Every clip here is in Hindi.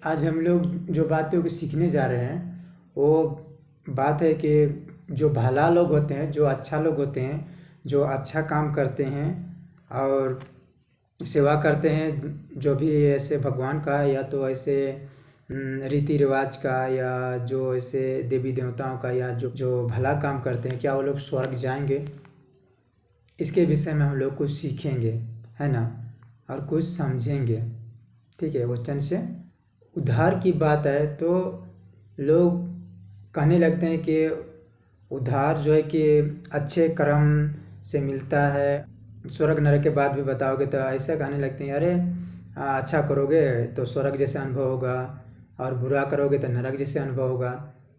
आज हम लोग जो बातों को सीखने जा रहे हैं वो बात है कि जो भला लोग होते हैं, जो अच्छा लोग होते हैं, जो अच्छा काम करते हैं और सेवा करते हैं, जो भी ऐसे भगवान का या तो ऐसे रीति रिवाज का या जो ऐसे देवी देवताओं का या जो जो भला काम करते हैं, क्या वो लोग स्वर्ग जाएंगे? इसके विषय में हम लोग कुछ सीखेंगे, है ना, और कुछ समझेंगे। ठीक है, वचन से उद्धार की बात है तो लोग कहने लगते हैं कि उद्धार जो है कि अच्छे कर्म से मिलता है। स्वर्ग नरक के बाद भी बताओगे तो ऐसा कहने लगते हैं, अरे अच्छा करोगे तो स्वर्ग जैसे अनुभव होगा और बुरा करोगे तो नरक जैसे अनुभव होगा।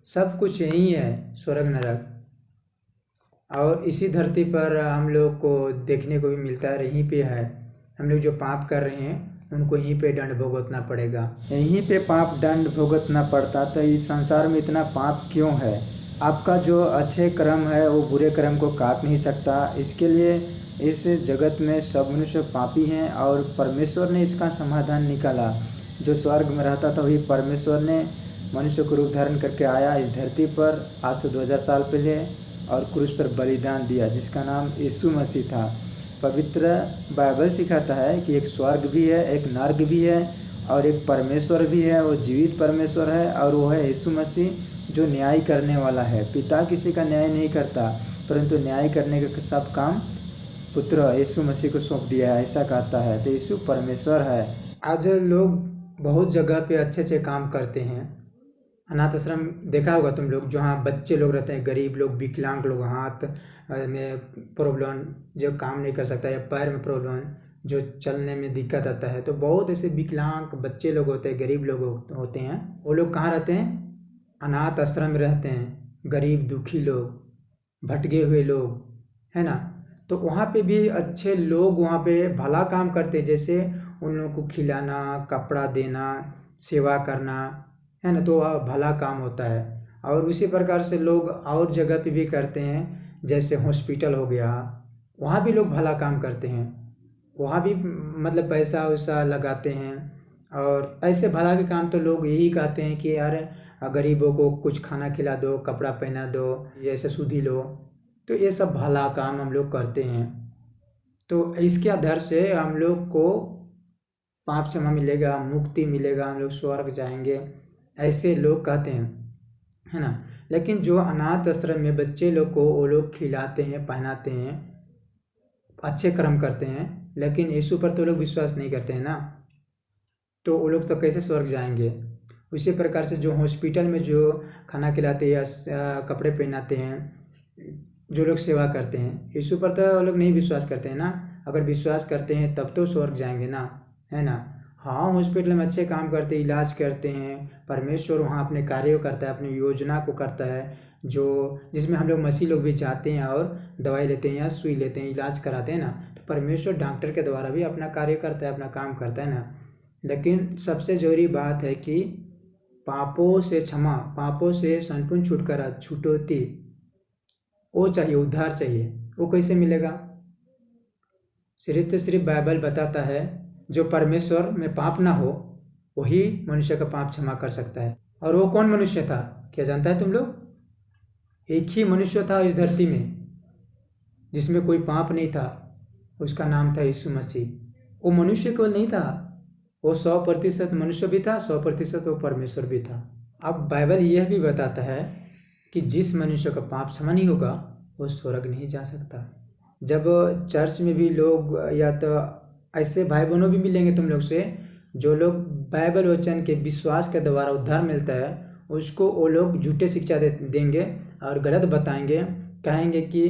सब कुछ यही है, स्वर्ग नरक। और इसी धरती पर हम लोग को देखने को भी मिलता है, यहीं पे है। हम लोग जो पाप कर रहे हैं उनको यहीं पे दंड भुगतना पड़ेगा। यहीं पे पाप दंड भुगतना पड़ता तो इस संसार में इतना पाप क्यों है? आपका जो अच्छे कर्म है वो बुरे कर्म को काट नहीं सकता। इसके लिए इस जगत में सब मनुष्य पापी हैं और परमेश्वर ने इसका समाधान निकाला। जो स्वर्ग में रहता था वही परमेश्वर ने मनुष्य को रूप धारण करके आया इस धरती पर आज से 2000 साल पहले और क्रूस पर बलिदान दिया, जिसका नाम यीशु मसीह था। पवित्र बाइबल सिखाता है कि एक स्वर्ग भी है, एक नर्क भी है और एक परमेश्वर भी है। वो जीवित परमेश्वर है और वो है यीशु मसीह जो न्याय करने वाला है। पिता किसी का न्याय नहीं करता, परंतु न्याय करने का सब काम पुत्र यीशु मसीह को सौंप दिया है, ऐसा कहता है। तो यीशु परमेश्वर है। आज लोग बहुत जगह पे अच्छे अच्छे काम करते हैं। अनाथ आश्रम देखा होगा तुम लोग, जहाँ बच्चे लोग रहते हैं, गरीब लोग, विकलांग लोग, हाथ में प्रॉब्लम, जो काम नहीं कर सकता, या पैर में प्रॉब्लम, जो चलने में दिक्कत आता है, तो बहुत ऐसे विकलांग बच्चे लोग होते हैं, गरीब लोग होते हैं। वो लोग कहाँ रहते हैं? अनाथ आश्रम में रहते हैं। गरीब दुखी लोग, भटके हुए लोग, है ना। तो वहाँ पे भी अच्छे लोग वहाँ पे भला काम करते हैं, जैसे उन लोगों को खिलाना, कपड़ा देना, सेवा करना, है ना। तो वह भला काम होता है। और उसी प्रकार से लोग और जगह पे भी करते हैं, जैसे हॉस्पिटल हो गया, वहाँ भी लोग भला काम करते हैं। वहाँ भी मतलब पैसा वैसा लगाते हैं। और ऐसे भला के काम तो लोग यही कहते हैं कि यार गरीबों को कुछ खाना खिला दो, कपड़ा पहना दो, जैसे सुधी लो। तो ये सब भला काम हम लोग करते हैं। तो इसके आधार से हम लोग को पाप क्षमा मिलेगा, मुक्ति मिलेगा, हम लोग स्वर्ग जाएंगे, ऐसे लोग कहते हैं, है ना। लेकिन जो अनाथ आश्रम में बच्चे लोग को वो लोग खिलाते हैं, पहनाते हैं, अच्छे कर्म करते हैं, लेकिन यीशु पर तो लोग विश्वास नहीं करते हैं ना, तो वो लोग तो कैसे स्वर्ग जाएंगे? उसी प्रकार से जो हॉस्पिटल में जो खाना खिलाते हैं या कपड़े पहनाते हैं, जो लोग सेवा करते हैं, यीशु पर तो वो लोग नहीं विश्वास करते हैं ना। अगर विश्वास करते हैं तब तो स्वर्ग जाएंगे ना, है ना। हाँ, हॉस्पिटल में अच्छे काम करते हैं, इलाज करते हैं, परमेश्वर वहाँ अपने कार्य करता है, अपनी योजना को करता है, जो जिसमें हम लोग मसीह लोग भी जाते हैं और दवाई लेते हैं या सुई लेते हैं, इलाज कराते हैं ना। तो परमेश्वर डॉक्टर के द्वारा भी अपना कार्य करता है, अपना काम करता है ना। लेकिन सबसे ज़रूरी बात है कि पापों से क्षमा, पापों से संपूर्ण छुटकारा, छुटौती, वो चाहिए, उद्धार चाहिए। वो कैसे मिलेगा? सिर्फ तो सिर्फ बाइबल बताता है जो परमेश्वर में पाप ना हो वही मनुष्य का पाप क्षमा कर सकता है। और वो कौन मनुष्य था, क्या जानता है तुम लोग? एक ही मनुष्य था इस धरती में जिसमें कोई पाप नहीं था, उसका नाम था यीशु मसीह। वो मनुष्य केवल नहीं था, वो 100% मनुष्य भी था, 100% वो परमेश्वर भी था। अब बाइबल यह भी बताता है कि जिस मनुष्य का पाप क्षमा नहीं होगा वो स्वर्ग नहीं जा सकता। जब चर्च में भी लोग, या तो ऐसे भाई बहनों भी मिलेंगे तुम लोग से, जो लोग बाइबल वचन के विश्वास के द्वारा उद्धार मिलता है, उसको वो लोग झूठे शिक्षा देंगे और गलत बताएंगे, कहेंगे कि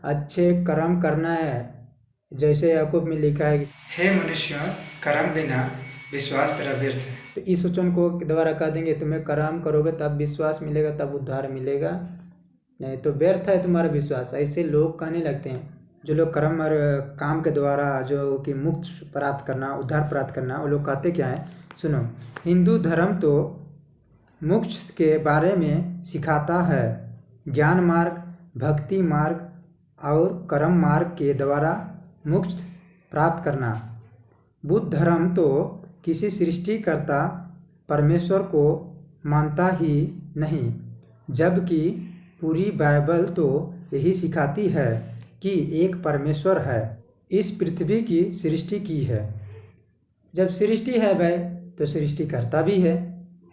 अच्छे कर्म करना है। जैसे याकूब में लिखा है, हे मनुष्य, कर्म बिना विश्वास तेरा व्यर्थ है। तो इस वचन को द्वारा कह देंगे तुम्हें कर्म करोगे तब विश्वास मिलेगा, तब उद्धार मिलेगा, नहीं तो व्यर्थ है तुम्हारा विश्वास। ऐसे लोग कहने लगते हैं। जो लोग कर्म और काम के द्वारा जो कि मुक्त प्राप्त करना, उद्धार प्राप्त करना, वो लोग कहते क्या है, सुनो। हिंदू धर्म तो मोक्ष के बारे में सिखाता है, ज्ञान मार्ग, भक्ति मार्ग और कर्म मार्ग के द्वारा मोक्ष प्राप्त करना। बुद्ध धर्म तो किसी सृष्टिकर्ता परमेश्वर को मानता ही नहीं, जबकि पूरी बाइबल तो यही सिखाती है कि एक परमेश्वर है, इस पृथ्वी की सृष्टि की है। जब सृष्टि है भाई तो सृष्टि करता भी है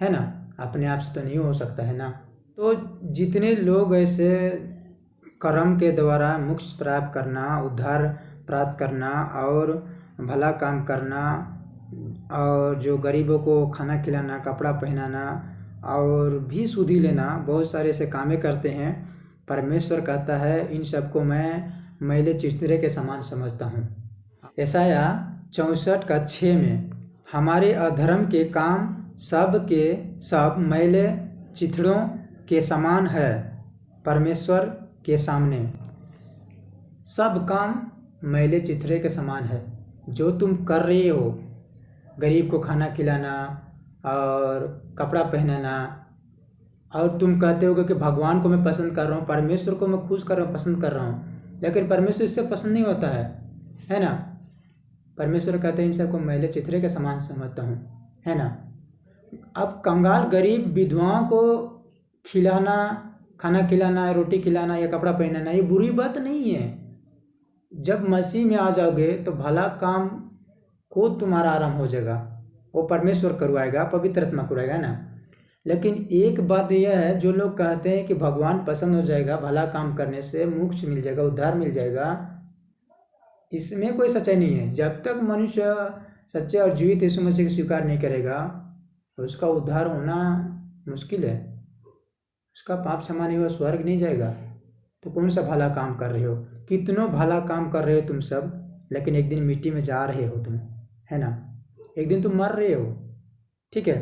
ना, अपने आप से तो नहीं हो सकता है ना। तो जितने लोग ऐसे कर्म के द्वारा मोक्ष प्राप्त करना, उद्धार प्राप्त करना और भला काम करना और जो गरीबों को खाना खिलाना, कपड़ा पहनाना और भी सुधि लेना, बहुत सारे ऐसे कामें करते हैं, परमेश्वर कहता है इन सबको मैं मैले चिथड़े के समान समझता हूँ। यशाया 64:6 में हमारे अधर्म के काम सब के सब मैले चिथड़ों के समान है परमेश्वर के सामने। सब काम मैले चिथड़े के समान है। जो तुम कर रहे हो, गरीब को खाना खिलाना और कपड़ा पहनाना, और तुम कहते हो कि भगवान को मैं पसंद कर रहा हूँ, परमेश्वर को मैं खुश कर रहा हूँ, पसंद कर रहा हूँ, लेकिन परमेश्वर इससे पसंद नहीं होता है ना। परमेश्वर कहते हैं इन सबको मैले चिथड़े के समान समझता हूँ, है ना। अब कंगाल गरीब विधवाओं को खिलाना, खाना खिलाना, रोटी खिलाना या कपड़ा पहनाना ये बुरी बात नहीं है। जब मसीह में आ जाओगे तो भला काम को तुम्हारा आराम हो जाएगा, वो परमेश्वर करवाएगा, पवित्र आत्मा करवाएगा ना। लेकिन एक बात यह है, जो लोग कहते हैं कि भगवान पसंद हो जाएगा, भला काम करने से मोक्ष मिल जाएगा, उद्धार मिल जाएगा, इसमें कोई सच्चाई नहीं है। जब तक मनुष्य सच्चे और जीवित यीशु मसीह को स्वीकार नहीं करेगा तो उसका उद्धार होना मुश्किल है। उसका पाप क्षमा नहीं हुआ, स्वर्ग नहीं जाएगा। तो कौन सा भला काम कर रहे हो? कितनों भला काम कर रहे हो तुम सब, लेकिन एक दिन मिट्टी में जा रहे हो तुम, है ना। एक दिन तुम मर रहे हो, ठीक है।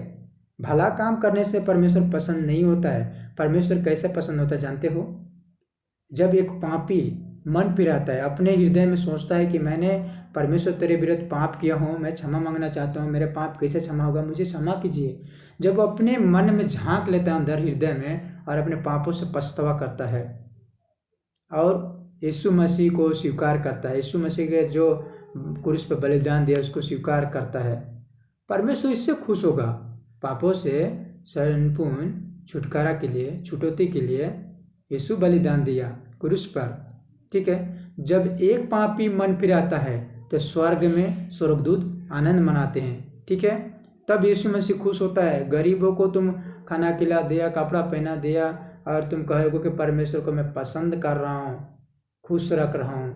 भला काम करने से परमेश्वर पसंद नहीं होता है। परमेश्वर कैसे पसंद होता है जानते हो? जब एक पापी मन फिराता है, अपने हृदय में सोचता है कि मैंने परमेश्वर तेरे विरुद्ध पाप किया हूँ, मैं क्षमा मांगना चाहता हूँ, मेरे पाप कैसे क्षमा होगा, मुझे क्षमा कीजिए। जब अपने मन में झांक लेता है अंदर हृदय में और अपने पापों से पछतावा करता है और यीशु मसीह को स्वीकार करता है, यीशु मसीह के जो क्रूस पर बलिदान दिया उसको स्वीकार करता है, परमेश्वर इससे खुश होगा। पापों से संपूर्ण छुटकारा के लिए, छुटौती के लिए यीशु बलिदान दिया क्रूस पर, ठीक है। जब एक पापी मन फिराता है तो स्वर्ग में स्वर्गदूत आनंद मनाते हैं, ठीक है। तब यीशु मसीह खुश होता है। गरीबों को तुम खाना खिला दिया, कपड़ा पहना दिया और तुम कहोगे कि परमेश्वर को मैं पसंद कर रहा हूँ, खुश रख रहा हूँ।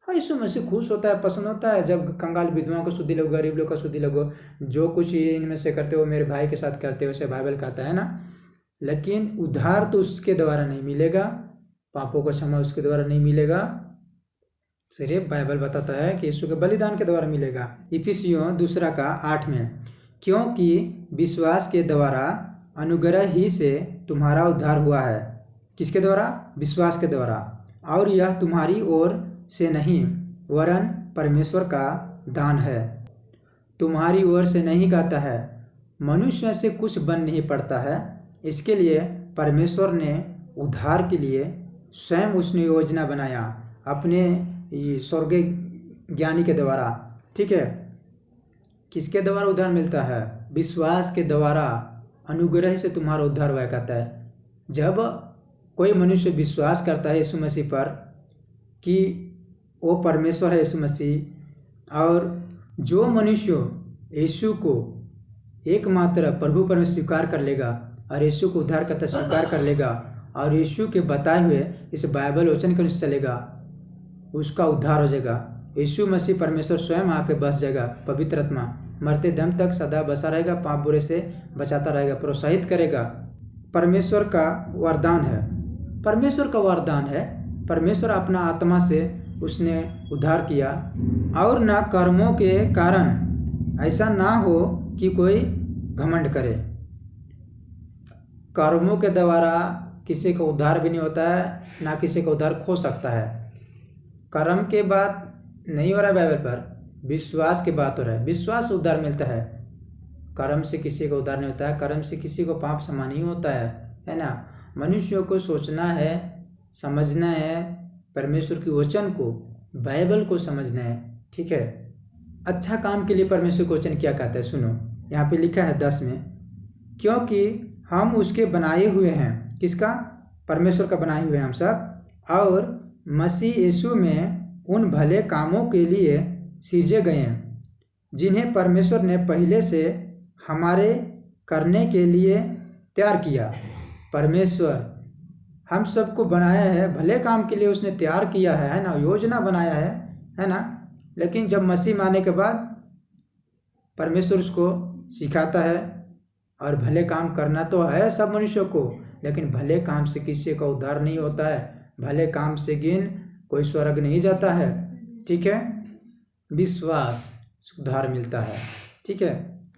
हाँ, यीशु मसीह खुश होता है, पसंद होता है जब कंगाल विधवाओं को सुधि लगो, गरीब लोग का सुधि लगो। जो कुछ इनमें से करते हो मेरे भाई के साथ करते हो, उसे बाइबल कहता है ना। लेकिन उद्धार तो उसके द्वारा नहीं मिलेगा, पापों का क्षमा उसके द्वारा नहीं मिलेगा, सिर्फ बाइबल बताता है कि यीशु के बलिदान के द्वारा मिलेगा। इफिसियों 2:8 में क्योंकि विश्वास के द्वारा अनुग्रह ही से तुम्हारा उद्धार हुआ है। किसके द्वारा? विश्वास के द्वारा। और यह तुम्हारी ओर से नहीं वरन परमेश्वर का दान है। तुम्हारी ओर से नहीं कहता है, मनुष्य से कुछ बन नहीं पड़ता है। इसके लिए परमेश्वर ने उद्धार के लिए स्वयं उसने योजना बनाया अपने स्वर्गीय ज्ञानी के द्वारा, ठीक है। किसके द्वारा उद्धार मिलता है? विश्वास के द्वारा। अनुग्रह से तुम्हारा उद्धार हुआ कहता है। जब कोई मनुष्य विश्वास करता है यीशु मसीह पर कि वो परमेश्वर है यीशु मसीह, और जो मनुष्य यीशु को एकमात्र प्रभु पर स्वीकार कर लेगा और यीशु को उद्धार करता स्वीकार कर लेगा और यीशु के बताए हुए इस बाइबल वचन के अनुसार चलेगा, उसका उद्धार हो जाएगा। यीशु मसीह परमेश्वर स्वयं आके बस जाएगा, पवित्र आत्मा मरते दम तक सदा बसा रहेगा, पाप बुरे से बचाता रहेगा, प्रोत्साहित करेगा। परमेश्वर का वरदान है, परमेश्वर का वरदान है। परमेश्वर अपना आत्मा से उसने उद्धार किया, और ना कर्मों के कारण ऐसा ना हो कि कोई घमंड करे। कर्मों के द्वारा किसी का उद्धार भी नहीं होता है, ना किसी का उद्धार खो सकता है। कर्म के बात नहीं हो रहा है बाइबल पर, विश्वास की बात हो रहा है। विश्वास से उद्धार मिलता है, कर्म से किसी को उद्धार नहीं होता है। कर्म से किसी को पाप क्षमा नहीं होता है ना। मनुष्यों को सोचना है, समझना है, परमेश्वर की वचन को, बाइबल को समझना है, ठीक है। अच्छा काम के लिए परमेश्वर का वचन क्या कहता है सुनो। यहाँ पे लिखा है 10 में, क्योंकि हम उसके बनाए हुए हैं। किसका? परमेश्वर का बनाए हुए हैं हम सब, और मसीह यीशु में उन भले कामों के लिए सृजे गए हैं जिन्हें परमेश्वर ने पहले से हमारे करने के लिए तैयार किया। परमेश्वर हम सबको बनाया है भले काम के लिए, उसने तैयार किया है ना, योजना बनाया है ना। लेकिन जब मसीह में आने के बाद परमेश्वर उसको सिखाता है, और भले काम करना तो है सब मनुष्यों को, लेकिन भले काम से किसी का उद्धार नहीं होता है, भले काम से गिन कोई स्वर्ग नहीं जाता है। ठीक है, विश्वास उद्धार मिलता है। ठीक है,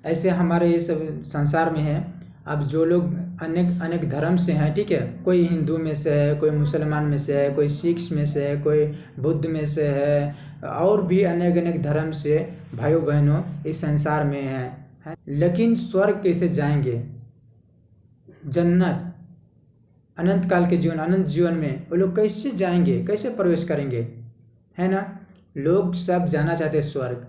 ऐसे हमारे इस संसार में है। अब जो लोग अनेक अनेक धर्म से हैं, ठीक है, कोई हिंदू में से है, कोई मुसलमान में से है, कोई सिख में से है, कोई बुद्ध में से है, और भी अनेक अनेक धर्म से भाइयों बहनों इस संसार में हैं। लेकिन स्वर्ग कैसे जाएंगे? जन्नत, अनंत काल के जीवन, अनंत जीवन में वो लोग कैसे जाएंगे, कैसे प्रवेश करेंगे, है ना। लोग सब जाना चाहते हैं स्वर्ग।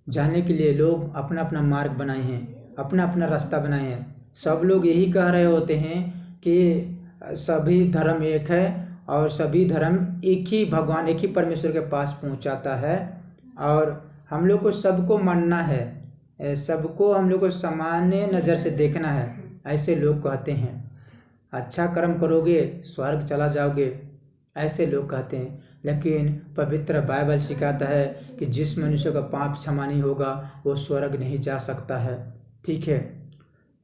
जाने के लिए लोग अपना अपना मार्ग बनाए हैं, अपना अपना रास्ता बनाए हैं। सब लोग यही कह रहे होते हैं कि सभी धर्म एक है, और सभी धर्म एक ही भगवान, एक ही परमेश्वर के पास पहुंचाता है, और हम लोग को सबको मानना है, सबको हम लोग को सामान्य नज़र से देखना है। ऐसे लोग कहते हैं। अच्छा कर्म करोगे स्वर्ग चला जाओगे, ऐसे लोग कहते हैं। लेकिन पवित्र बाइबल सिखाता है कि जिस मनुष्य का पाप क्षमा नहीं होगा वो स्वर्ग नहीं जा सकता है। ठीक है,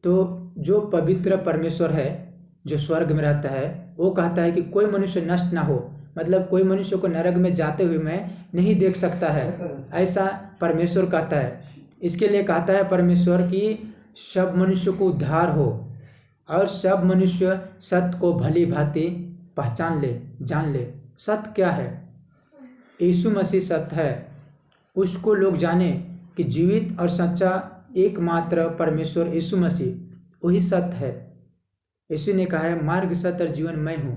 तो जो पवित्र परमेश्वर है, जो स्वर्ग में रहता है, वो कहता है कि कोई मनुष्य नष्ट ना हो, मतलब कोई मनुष्य को नरक में जाते हुए मैं नहीं देख सकता है, ऐसा परमेश्वर कहता है। इसके लिए कहता है परमेश्वर कि सब मनुष्य को उद्धार हो, और सब मनुष्य सत्य को भली भांति पहचान ले, जान ले। सत्य क्या है? यीशु मसीह सत्य है। उसको लोग जाने कि जीवित और सच्चा एकमात्र परमेश्वर यीशु मसीह, वही सत्य है। यीशु ने कहा है मार्ग, सत्य और जीवन मैं हूँ।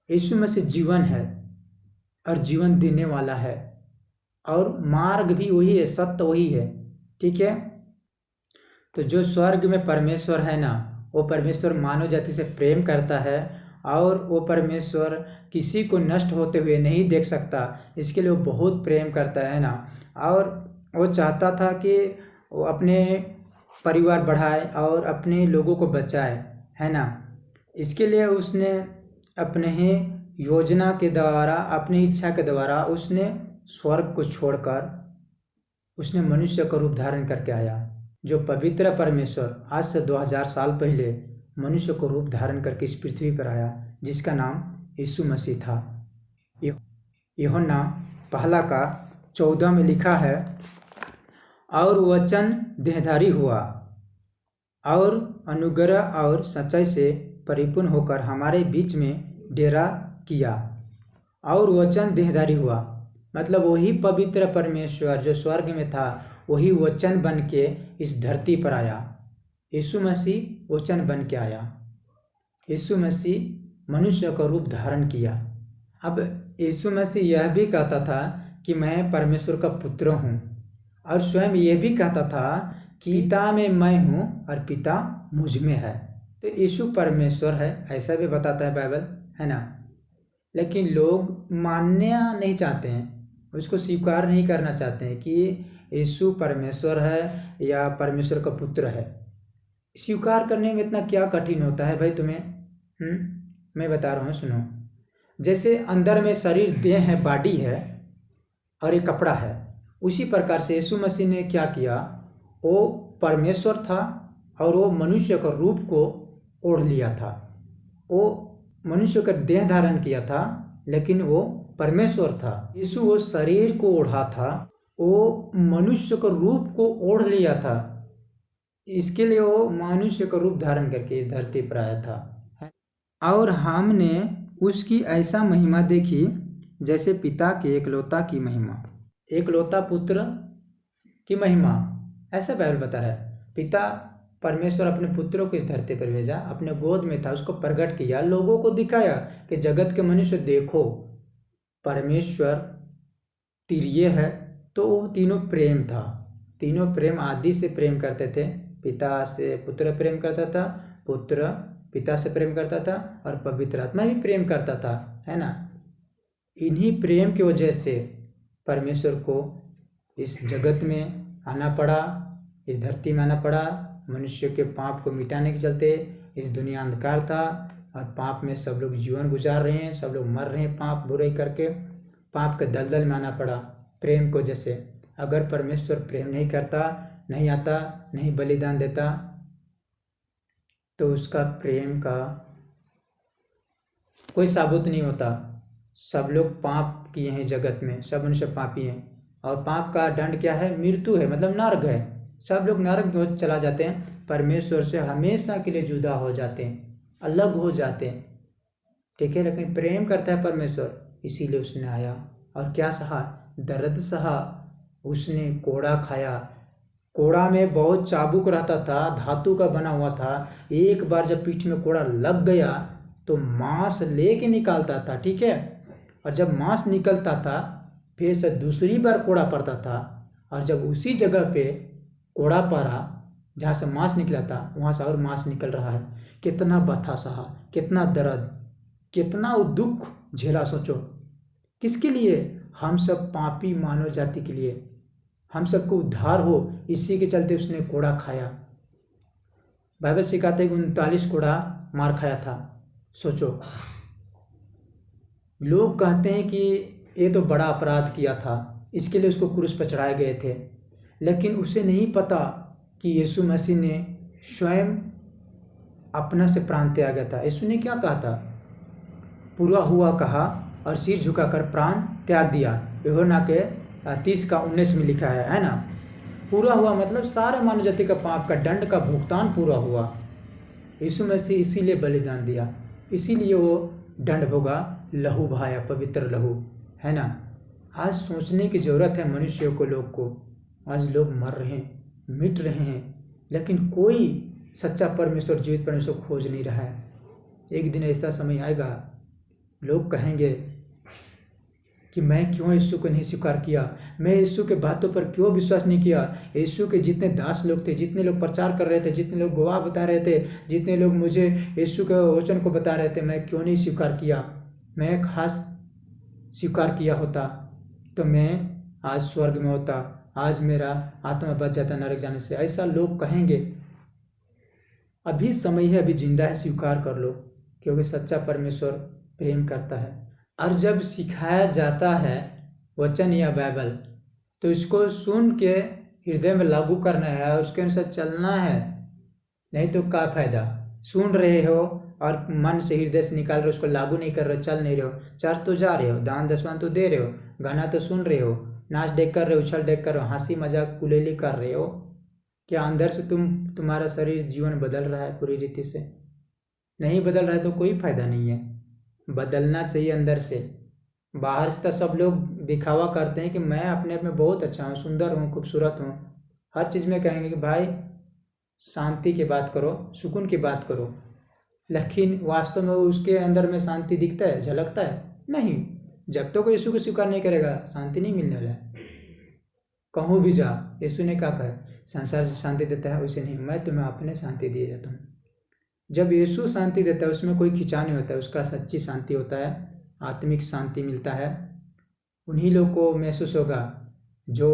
यीशु मसीह जीवन है और जीवन देने वाला है, और मार्ग भी वही है, सत्य वही है। ठीक है, तो जो स्वर्ग में परमेश्वर है ना, वो परमेश्वर मानव जाति से प्रेम करता है, और वो परमेश्वर किसी को नष्ट होते हुए नहीं देख सकता। इसके लिए वो बहुत प्रेम करता है ना, और वो चाहता था कि वो अपने परिवार बढ़ाए और अपने लोगों को बचाए, है ना। इसके लिए उसने अपने ही योजना के द्वारा, अपनी इच्छा के द्वारा उसने स्वर्ग को छोड़कर उसने मनुष्य का रूप धारण करके आया। जो पवित्र परमेश्वर आज से 2000 साल पहले मनुष्य को रूप धारण करके इस पृथ्वी पर आया, जिसका नाम यीशु मसीह था। यूहन्ना पहला का 14 में लिखा है, और वचन देहधारी हुआ और अनुग्रह और सच्चाई से परिपूर्ण होकर हमारे बीच में डेरा किया। और वचन देहधारी हुआ मतलब वही पवित्र परमेश्वर जो स्वर्ग में था, वही वचन बन के इस धरती पर आया। यीशु मसीह वचन बन के आया। यीशु मसीह मनुष्य का रूप धारण किया। अब यीशु मसीह यह भी कहता था कि मैं परमेश्वर का पुत्र हूँ, और स्वयं यह भी कहता था कि पिता में मैं हूँ और पिता मुझ में है। तो यीशु परमेश्वर है, ऐसा भी बताता है बाइबल, है ना। लेकिन लोग मानना नहीं चाहते हैं, उसको स्वीकार नहीं करना चाहते हैं कि यीशु परमेश्वर है या परमेश्वर का पुत्र है। स्वीकार करने में इतना क्या कठिन होता है भाई तुम्हें? मैं बता रहा हूँ, सुनो। जैसे अंदर में शरीर, देह है, बॉडी है, और एक कपड़ा है, उसी प्रकार से यीशु मसीह ने क्या किया, वो परमेश्वर था और वो मनुष्य का रूप को ओढ़ लिया था। वो मनुष्य का देह धारण किया था, लेकिन वो परमेश्वर था। यीशु वो शरीर को ओढ़ा था, वो मनुष्य का रूप को ओढ़ लिया था। इसके लिए वो मनुष्य का रूप धारण करके इस धरती पर आया था। और हमने उसकी ऐसा महिमा देखी जैसे पिता के एकलौता की महिमा, एकलौता पुत्र की महिमा, ऐसा बाइबल बता रहा है। पिता परमेश्वर अपने पुत्रों को इस धरती पर भेजा, अपने गोद में था, उसको प्रकट किया, लोगों को दिखाया कि जगत के मनुष्य देखो परमेश्वर तिरिये है। तो वो तीनों प्रेम था, तीनों प्रेम आदि से प्रेम करते थे पिता से पुत्र प्रेम करता था, पुत्र पिता से प्रेम करता था, और पवित्र आत्मा भी प्रेम करता था, है ना। इन्हीं प्रेम की वजह से परमेश्वर को इस जगत में आना पड़ा, इस धरती में आना पड़ा। मनुष्य के पाप को मिटाने के चलते इस दुनिया अंधकार था और पाप में सब लोग जीवन गुजार रहे हैं, सब लोग मर रहे हैं पाप बुराई करके। पाप के दलदल में आना पड़ा प्रेम को वजह से। अगर परमेश्वर प्रेम नहीं करता, नहीं आता, नहीं बलिदान देता, तो उसका प्रेम का कोई साबुत नहीं होता। सब लोग पाप किए हैं जगत में, सब मनुष्य पापी हैं, और पाप का दंड क्या है? मृत्यु है, मतलब नरक है। सब लोग नरक में चला जाते हैं, परमेश्वर से हमेशा के लिए जुदा हो जाते हैं, अलग हो जाते हैं, ठीक है। लेकिन प्रेम करता है परमेश्वर, इसीलिए उसने आया और क्या सहा? दर्द सहा। उसने कोड़ा खाया। कोड़ा में बहुत चाबुक रहता था, धातु का बना हुआ था। एक बार जब पीठ में कोड़ा लग गया तो मांस लेके निकालता था, ठीक है। और जब मांस निकलता था फिर से दूसरी बार कोड़ा पड़ता था, और जब उसी जगह पे कोड़ा पड़ा जहाँ से मांस निकला था, वहाँ से और मांस निकल रहा है। कितना बथा सहा, कितना दर्द, कितना दुख झेला। सोचो किसके लिए? हम सब पापी मानव जाति के लिए, हम सबको उद्धार हो, इसी के चलते उसने कोड़ा खाया। बाइबल सिखाते हैं कि 39 कोड़ा मार खाया था। सोचो, लोग कहते हैं कि ये तो बड़ा अपराध किया था, इसके लिए उसको क्रूस पर चढ़ाए गए थे, लेकिन उसे नहीं पता कि यीशु मसीह ने स्वयं अपना से प्राण त्यागा था। यीशु ने क्या कहा था? पूरा हुआ कहा और सिर झुकाकर प्राण त्याग दिया। यूहन्ना के 30:19 में लिखा है ना। पूरा हुआ मतलब सारे मानव जाति का पाप का दंड का भुगतान पूरा हुआ। यीशु मसीह इसीलिए बलिदान दिया, इसीलिए वो दंड भोगा, लहू बहाया, पवित्र लहू, है ना। आज सोचने की ज़रूरत है मनुष्यों को, लोग को। आज लोग मर रहे हैं, मिट रहे हैं, लेकिन कोई सच्चा परमेश्वर, जीवित परमेश्वर खोज नहीं रहा है। एक दिन ऐसा समय आएगा, लोग कहेंगे कि मैं क्यों यीशु को नहीं स्वीकार किया, मैं यीशु के बातों पर क्यों विश्वास नहीं किया। यीशु के जितने दास लोग थे, जितने लोग प्रचार कर रहे थे, जितने लोग गवाह बता रहे थे, जितने लोग मुझे यीशु के वचन को बता रहे थे, मैं क्यों नहीं स्वीकार किया। मैं खास स्वीकार किया होता तो मैं आज स्वर्ग में होता, आज मेरा आत्मा बच जाता नरक जाने से। ऐसा लोग कहेंगे। अभी समय है, अभी जिंदा है, स्वीकार कर लो, क्योंकि सच्चा परमेश्वर प्रेम करता है। और जब सिखाया जाता है वचन या बाइबल, तो इसको सुन के हृदय में लागू करना है और उसके अनुसार चलना है, नहीं तो क्या फायदा। सुन रहे हो और मन से, हृदय से निकाल रहे हो, उसको लागू नहीं कर रहे हो, चल नहीं रहे हो। चर्च तो जा रहे हो, दान दशवान तो दे रहे हो, गाना तो सुन रहे हो, नाच देख कर रहे हो, उछल देख कर रहे हो, हंसी मजाक कुलेली कर रहे हो, क्या अंदर से तुम्हारा शरीर जीवन बदल रहा है पूरी रीति से? नहीं बदल रहा है तो कोई फायदा नहीं है। बदलना चाहिए अंदर से। बाहर से तो सब लोग दिखावा करते हैं कि मैं अपने आप में बहुत अच्छा हूँ, सुंदर हूँ, खूबसूरत हूँ, हर चीज़ में कहेंगे कि भाई शांति की बात करो, सुकून की बात करो, लेकिन वास्तव में उसके अंदर में शांति दिखता है, झलकता है? नहीं। जब तक यीशु को स्वीकार नहीं करेगा, शांति नहीं मिलने वाला है। कहूँ भी जा, यीशु ने क्या कहा? संसार से शांति देता है वैसे नहीं, मैं तुम्हें अपने शांति दिए जाता हूँ। जब यीशु शांति देता है उसमें कोई खिंचाव नहीं होता है, उसका सच्ची शांति होता है, आत्मिक शांति मिलता है। उन्हीं लोग को महसूस होगा जो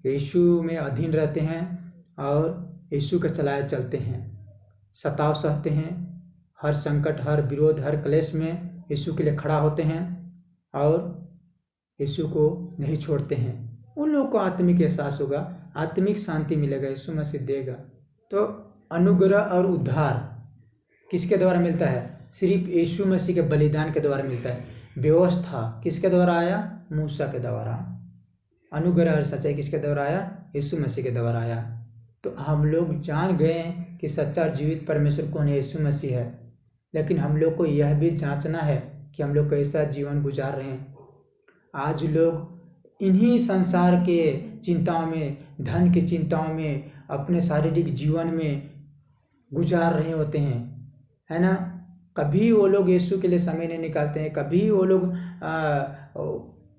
यीशु में अधीन रहते हैं और यीशु के चलाए चलते हैं, सताव सहते हैं, हर संकट, हर विरोध, हर क्लेश में यीशु के लिए खड़ा होते हैं और यीशु को नहीं छोड़ते हैं। उन लोगों को आत्मिक एहसास होगा, आत्मिक शांति मिलेगा, यीशु मसीह देगा। तो अनुग्रह और उद्धार किसके द्वारा मिलता है? सिर्फ यीशु मसीह के बलिदान के द्वारा मिलता है। व्यवस्था किसके द्वारा आया? मूसा के द्वारा। अनुग्रह और सच्चाई किसके द्वारा आया? यीशु मसीह के द्वारा आया। तो हम लोग जान गए कि सच्चा और जीवित परमेश्वर कौन है? यीशु मसीह है। लेकिन हम लोग को यह भी जांचना है कि हम लोग कैसा जीवन गुजार रहे हैं। आज लोग इन्हीं संसार के चिंताओं में, धन की चिंताओं में, अपने शारीरिक जीवन में गुजार रहे होते हैं, है ना। कभी वो लोग यीशु के लिए समय नहीं निकालते हैं, कभी वो लोग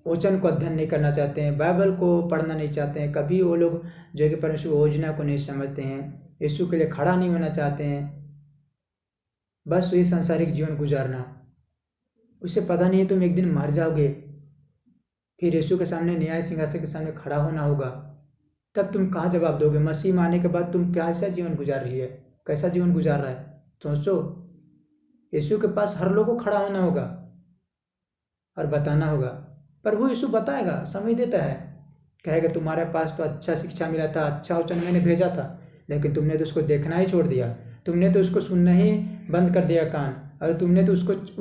वचन को अध्ययन नहीं करना चाहते हैं, बाइबल को पढ़ना नहीं चाहते हैं, कभी वो लोग जो है कि परमेश्वर योजना को नहीं समझते हैं। यीशु के लिए खड़ा नहीं होना चाहते हैं, बस वही सांसारिक जीवन गुजारना। उसे पता नहीं है तुम एक दिन मर जाओगे, फिर यीशु के सामने न्याय सिंहासन के सामने खड़ा होना होगा, तब तुम कहाँ जवाब दोगे? मसीह में आने के बाद तुम कैसा जीवन गुजार रही है, कैसा जीवन गुजार रहा है? सोचो, यीशु के पास हर लोग को खड़ा होना होगा और बताना होगा, पर वो यीशु बताएगा, समय देता है, कहेगा तुम्हारे पास तो अच्छा शिक्षा मिला था, अच्छा वचन मैंने भेजा था, लेकिन तुमने तो उसको देखना ही छोड़ दिया, तुमने तो उसको सुनना ही बंद कर दिया कान, और तुमने तो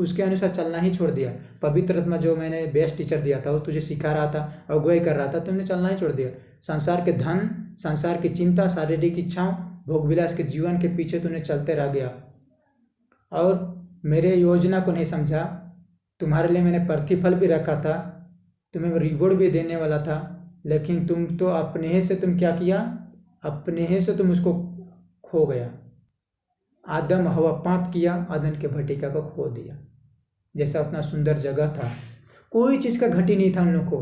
उसके अनुसार चलना ही छोड़ दिया। पवित्र आत्मा जो मैंने बेस्ट टीचर दिया था, वो तुझे सिखा रहा था, अगुवाई कर रहा था, तुमने चलना ही छोड़ दिया। संसार के धन, संसार की चिंता, शारीरिक इच्छाओं, भोग विलास के जीवन के पीछे तुमने चलते रह गया और मेरे योजना को नहीं समझा। तुम्हारे लिए मैंने प्रतिफल भी रखा था, तुम्हें रिवॉर्ड भी देने वाला था, लेकिन तुम तो अपने ही से तुम क्या किया? अपने ही से तुम उसको खो गया। आदम हवा पाप किया, आदम के भटिका को खो दिया। जैसा अपना सुंदर जगह था, कोई चीज़ का घटी नहीं था उन लोग को,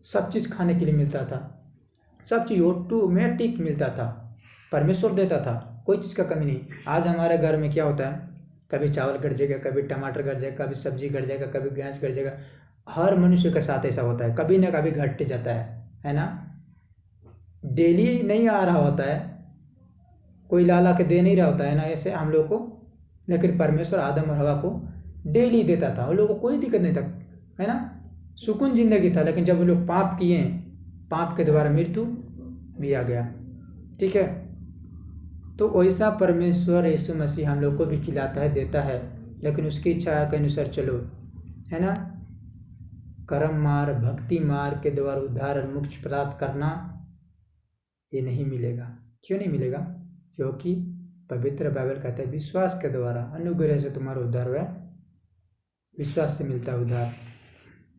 सब चीज़ खाने के लिए मिलता था, सब चीज़ ऑटोमेटिक मिलता था, परमेश्वर देता था, कोई चीज़ का कमी नहीं। आज हमारे घर में क्या होता है? कभी चावल घट जाएगा, कभी टमाटर घट जाएगा, कभी सब्जी घट जाएगा, कभी गैस घट जाएगा। हर मनुष्य के साथ ऐसा होता है, कभी ना कभी घट जाता है ना? डेली नहीं आ रहा होता है, कोई ला के दे नहीं रहा होता है ना ऐसे हम लोग को, लेकिन परमेश्वर आदम और हवा को डेली देता था, उन लोगों को कोई दिक्कत नहीं था, है ना? सुकून जिंदगी था। लेकिन जब वो लोग पाप किए, पाप के द्वारा मृत्यु भी आ गया। ठीक है, तो वैसा परमेश्वर यीशु मसीह हम लोग को भी खिलाता है, देता है, लेकिन उसकी इच्छा के अनुसार चलो, है ना? कर्म मार्ग, भक्ति मार्ग के द्वारा उद्धार और मोक्ष प्राप्त करना ये नहीं मिलेगा। क्यों नहीं मिलेगा? क्योंकि पवित्र बाइबल कहता है विश्वास के द्वारा, अनुग्रह से तुम्हारा उद्धार हुआ, विश्वास से मिलता है उद्धार।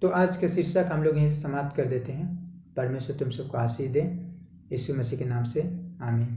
तो आज के शीर्षक हम लोग यहीं से समाप्त कर देते हैं। परमेश्वर तुम सबको आशीष दे, यीशु मसीह के नाम से, आमीन।